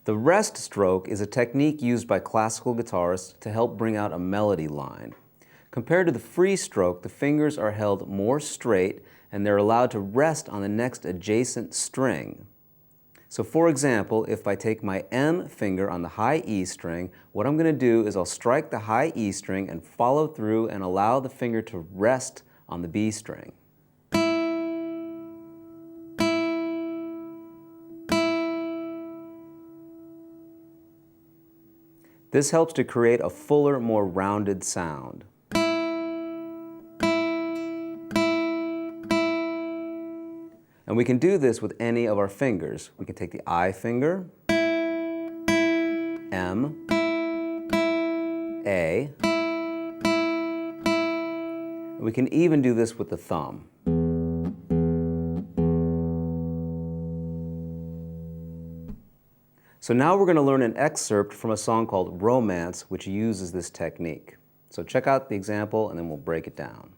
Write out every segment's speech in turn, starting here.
The rest stroke is a technique used by classical guitarists to help bring out a melody line. Compared to the free stroke, the fingers are held more straight and they're allowed to rest on the next adjacent string. So for example, if I take my M finger on the high E string, what I'm going to do is I'll strike the high E string and follow through and allow the finger to rest on the B string. This helps to create a fuller, more rounded sound. And we can do this with any of our fingers. We can take the I finger, M, A, and we can even do this with the thumb. So now we're going to learn an excerpt from a song called Romance, which uses this technique. So check out the example and then we'll break it down.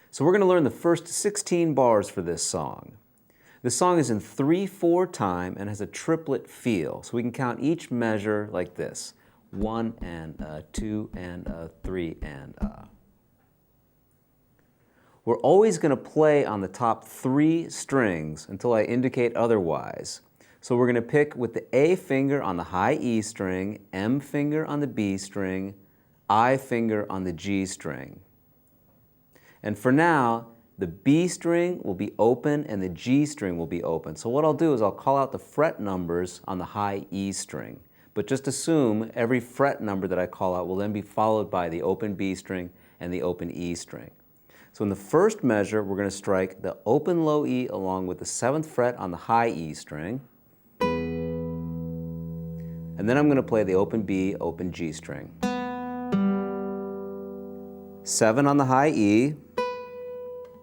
So we're going to learn the first 16 bars for this song. This song is in 3/4 time and has a triplet feel. So we can count each measure like this. 1 and a, 2 and a, 3 and a. We're always going to play on the top 3 strings until I indicate otherwise. So we're going to pick with the A finger on the high E string, M finger on the B string, I finger on the G string. And for now, the B string will be open and the G string will be open. So what I'll do is I'll call out the fret numbers on the high E string. But just assume every fret number that I call out will then be followed by the open B string and the open E string. So in the first measure, we're going to strike the open low E along with the 7th fret on the high E string. And then I'm going to play the open B, open G string. 7 on the high E,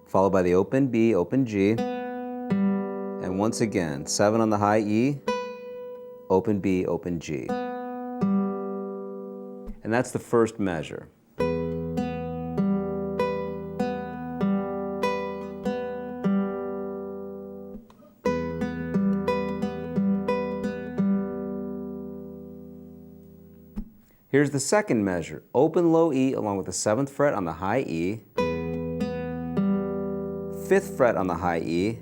followed by the open B, open G, and once again, 7 on the high E, open B, open G. And that's the first measure. Here's the second measure, open low E along with the 7th fret on the high E, 5th fret on the high E,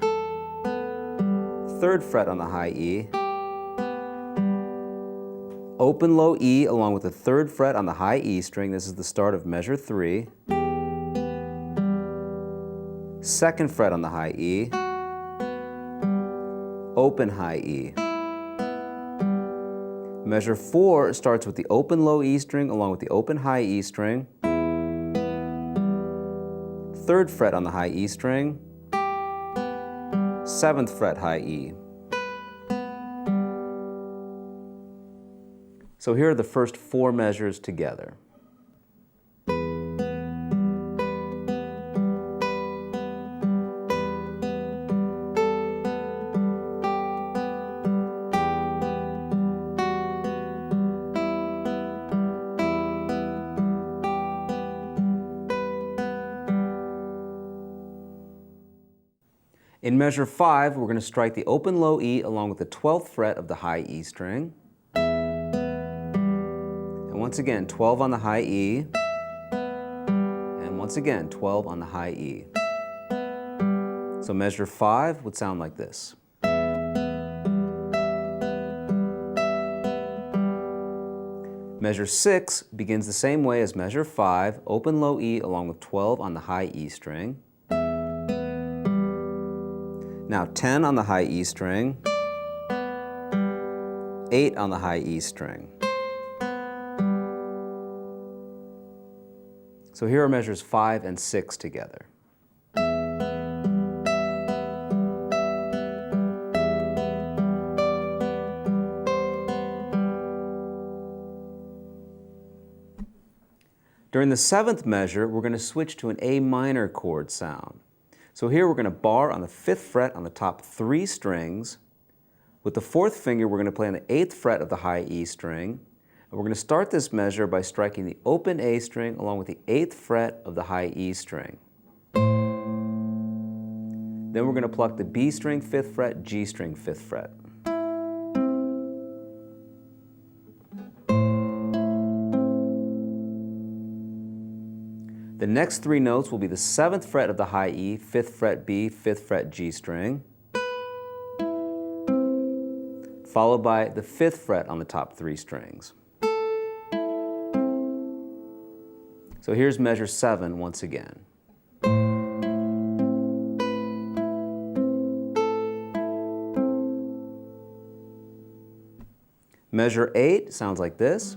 3rd fret on the high E, open low E along with the 3rd fret on the high E string, this is the start of measure 3, 2nd fret on the high E, open high E. Measure 4 starts with the open low E string along with the open high E string, 3rd fret on the high E string, 7th fret high E. So here are the first 4 measures together. In measure 5, we're going to strike the open low E along with the 12th fret of the high E string. And once again, 12 on the high E. And once again, 12 on the high E. So measure 5 would sound like this. Measure 6 begins the same way as measure 5, open low E along with 12 on the high E string. Now 10 on the high E string, 8 on the high E string. So here are measures 5 and 6 together. During the 7th measure, we're going to switch to an A minor chord sound. So here we're going to bar on the 5th fret on the top 3 strings. With the 4th finger, we're going to play on the 8th fret of the high E string. And we're going to start this measure by striking the open A string along with the 8th fret of the high E string. Then we're going to pluck the B string 5th fret, G string 5th fret. The next 3 notes will be the 7th fret of the high E, 5th fret B, 5th fret G string, followed by the 5th fret on the top 3 strings. So here's measure 7 once again. Measure 8 sounds like this.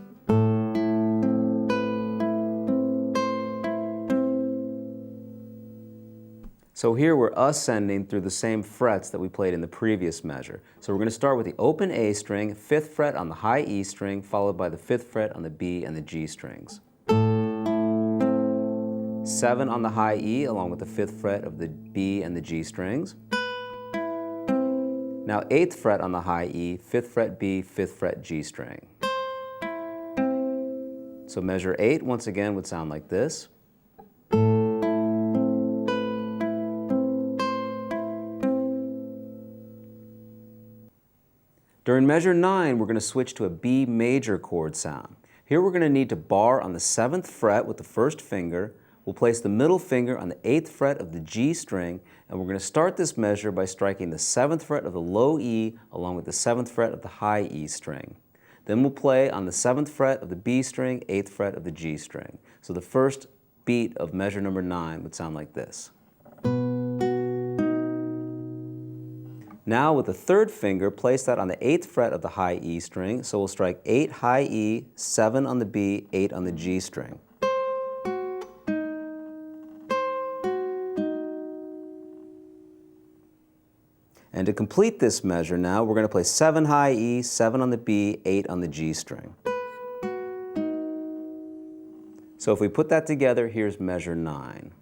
So here we're ascending through the same frets that we played in the previous measure. So we're going to start with the open A string, 5th fret on the high E string, followed by the 5th fret on the B and the G strings. 7 on the high E along with the 5th fret of the B and the G strings. Now 8th fret on the high E, 5th fret B, 5th fret G string. So measure 8 once again would sound like this. During measure 9, we're going to switch to a B major chord sound. Here we're going to need to bar on the 7th fret with the 1st finger. We'll place the middle finger on the 8th fret of the G string, and we're going to start this measure by striking the 7th fret of the low E along with the 7th fret of the high E string. Then we'll play on the 7th fret of the B string, 8th fret of the G string. So the first beat of measure number 9 would sound like this. Now with the 3rd finger, place that on the 8th fret of the high E string, so we'll strike 8 high E, 7 on the B, 8 on the G string. And to complete this measure now, we're going to play 7 high E, 7 on the B, 8 on the G string. So if we put that together, here's measure 9.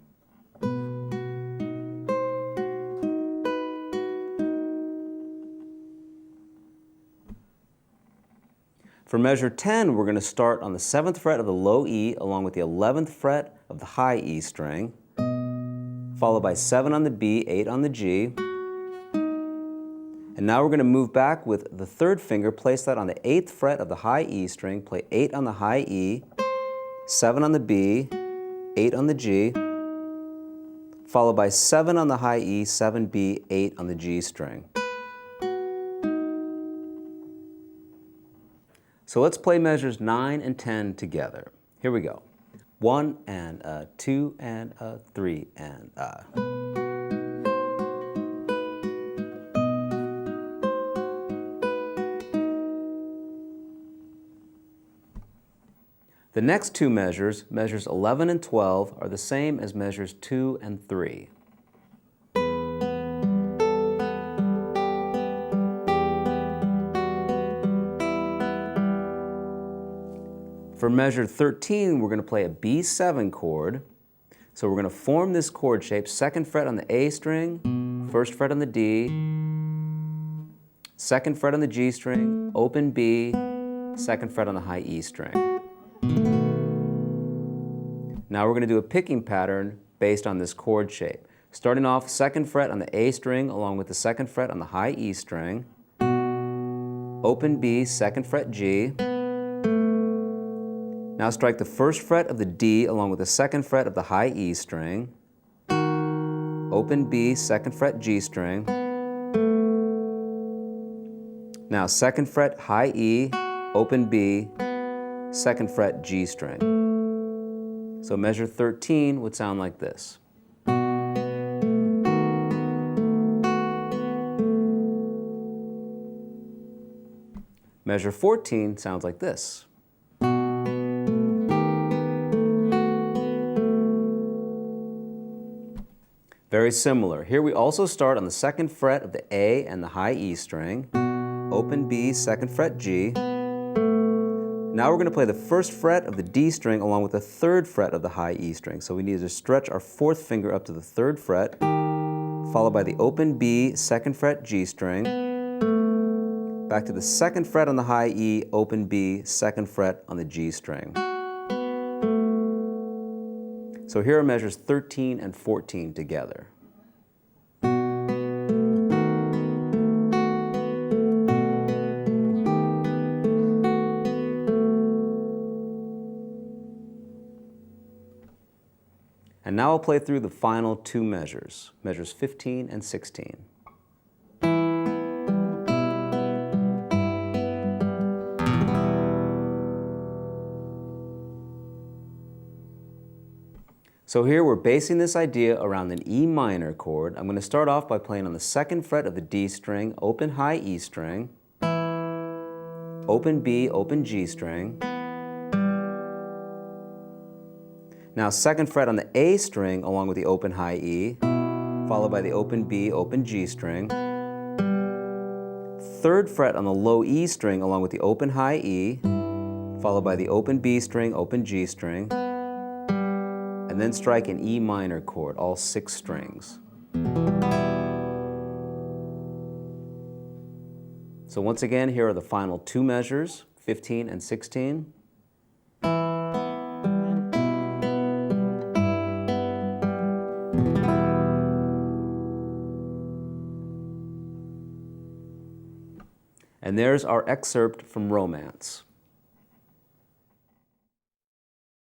For measure 10, we're going to start on the 7th fret of the low E along with the 11th fret of the high E string, followed by 7 on the B, 8 on the G. And now we're going to move back with the 3rd finger, place that on the 8th fret of the high E string, play 8 on the high E, 7 on the B, 8 on the G, followed by 7 on the high E, 7B, 8 on the G string. So let's play measures 9 and 10 together. Here we go. 1 and a, 2 and a, 3 and a. The next 2 measures, measures 11 and 12, are the same as measures 2 and 3. For measure 13, we're going to play a B7 chord. So we're going to form this chord shape, 2nd fret on the A string, 1st fret on the D, 2nd fret on the G string, open B, 2nd fret on the high E string. Now we're going to do a picking pattern based on this chord shape. Starting off 2nd fret on the A string along with the 2nd fret on the high E string, open B, 2nd fret G. Now strike the 1st fret of the D along with the 2nd fret of the high E string, open B, 2nd fret G string. Now 2nd fret high E, open B, 2nd fret G string. So measure 13 would sound like this. Measure 14 sounds like this. Very similar. Here we also start on the second fret of the A and the high E string, open B, second fret G. Now we're going to play the first fret of the D string along with the third fret of the high E string. So we need to stretch our fourth finger up to the third fret, followed by the open B, second fret G string, back to the second fret on the high E, open B, second fret on the G string. So here are measures 13 and 14 together. And now I'll play through the final two measures, measures 15 and 16. So here we're basing this idea around an E minor chord. I'm going to start off by playing on the second fret of the D string, open high E string, open B, open G string. Now second fret on the A string along with the open high E, followed by the open B, open G string. Third fret on the low E string along with the open high E, followed by the open B string, open G string. And then strike an E minor chord, all 6 strings. So once again, here are the final two measures, 15 and 16. And there's our excerpt from Romance.